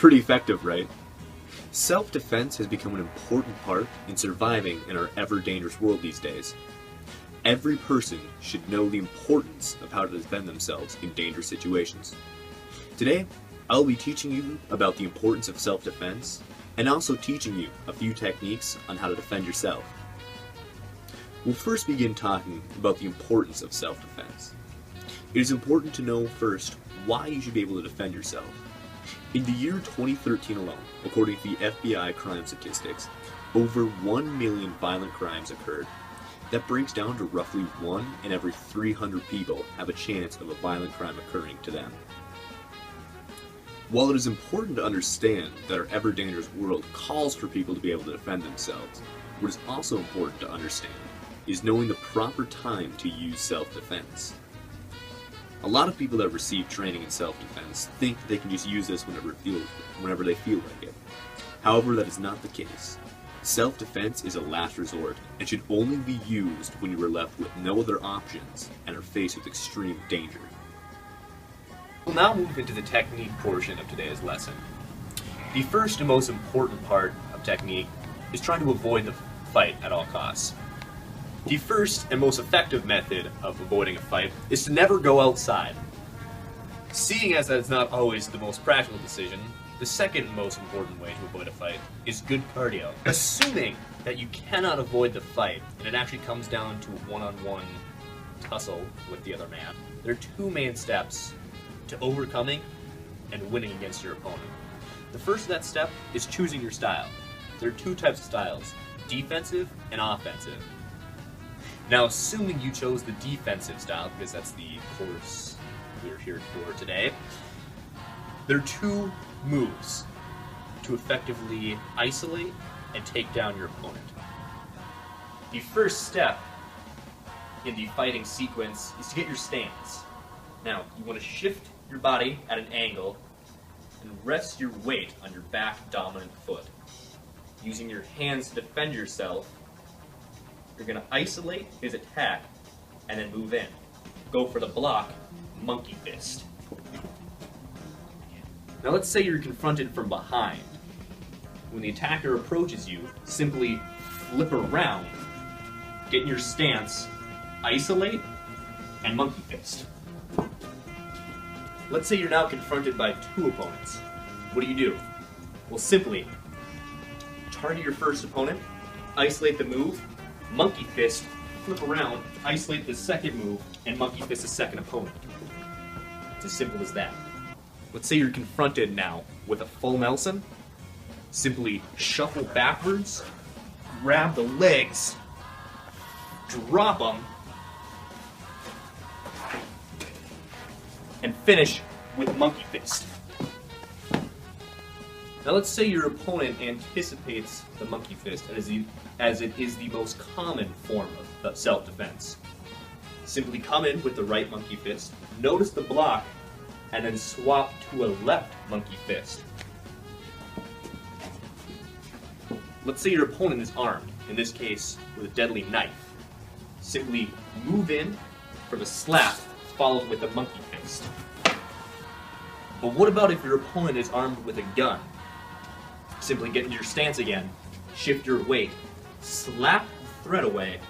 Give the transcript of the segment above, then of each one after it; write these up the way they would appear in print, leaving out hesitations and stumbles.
Pretty effective, right? Self-defense has become an important part in surviving in our ever-dangerous world these days. Every person should know the importance of how to defend themselves in dangerous situations. Today, I'll be teaching you about the importance of self-defense and also teaching you a few techniques on how to defend yourself. We'll first begin talking about the importance of self-defense. It is important to know first why you should be able to defend yourself. In the year 2013 alone, according to the FBI crime statistics, over 1 million violent crimes occurred. That breaks down to roughly 1 in every 300 people have a chance of a violent crime occurring to them. While it is important to understand that our ever-dangerous world calls for people to be able to defend themselves, what is also important to understand is knowing the proper time to use self-defense. A lot of people that receive training in self-defense think they can just use this whenever they feel like it. However, that is not the case. Self-defense is a last resort and should only be used when you are left with no other options and are faced with extreme danger. We'll now move into the technique portion of today's lesson. The first and most important part of technique is trying to avoid the fight at all costs. The first and most effective method of avoiding a fight is to never go outside. Seeing as that is not always the most practical decision, the second most important way to avoid a fight is good cardio. Assuming that you cannot avoid the fight and it actually comes down to a one-on-one tussle with the other man, there are two main steps to overcoming and winning against your opponent. The first of that step is choosing your style. There are two types of styles, defensive and offensive. Now, assuming you chose the defensive style, because that's the course we're here for today, there are two moves to effectively isolate and take down your opponent. The first step in the fighting sequence is to get your stance. Now, you want to shift your body at an angle and rest your weight on your back dominant foot. Using your hands to defend yourself, you're going to isolate his attack and then move in. Go for the block, monkey fist. Now let's say you're confronted from behind. When the attacker approaches you, simply flip around, get in your stance, isolate, and monkey fist. Let's say you're now confronted by two opponents. What do? Well, simply target your first opponent, isolate the move, monkey fist, flip around, isolate the second move, and monkey fist the second opponent. It's as simple as that. Let's say you're confronted now with a full Nelson. Simply shuffle backwards, grab the legs, drop them, and finish with monkey fist. Now let's say your opponent anticipates the monkey fist as it is the most common form of self-defense. Simply come in with the right monkey fist, notice the block, and then swap to a left monkey fist. Let's say your opponent is armed, in this case with a deadly knife. Simply move in for the slap, followed with a monkey fist. But what about if your opponent is armed with a gun? Simply get into your stance again, shift your weight, slap the threat away,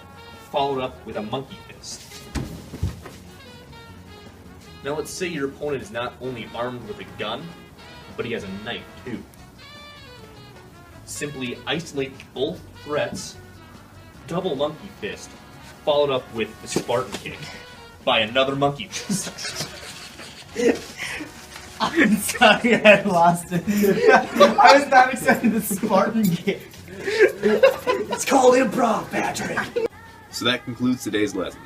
followed up with a monkey fist. Now let's say your opponent is not only armed with a gun, but he has a knife too. Simply isolate both threats, double monkey fist, followed up with the Spartan kick by another monkey fist. I'm sorry, I lost it. I was not expecting the Spartan kick. It's called improv, Patrick. So that concludes today's lesson.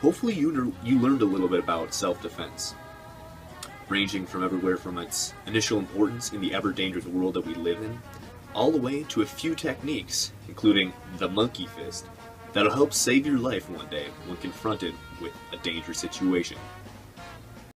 Hopefully you learned a little bit about self-defense, ranging from everywhere from its initial importance in the ever-dangerous world that we live in, all the way to a few techniques, including the monkey fist, that'll help save your life one day when confronted with a dangerous situation.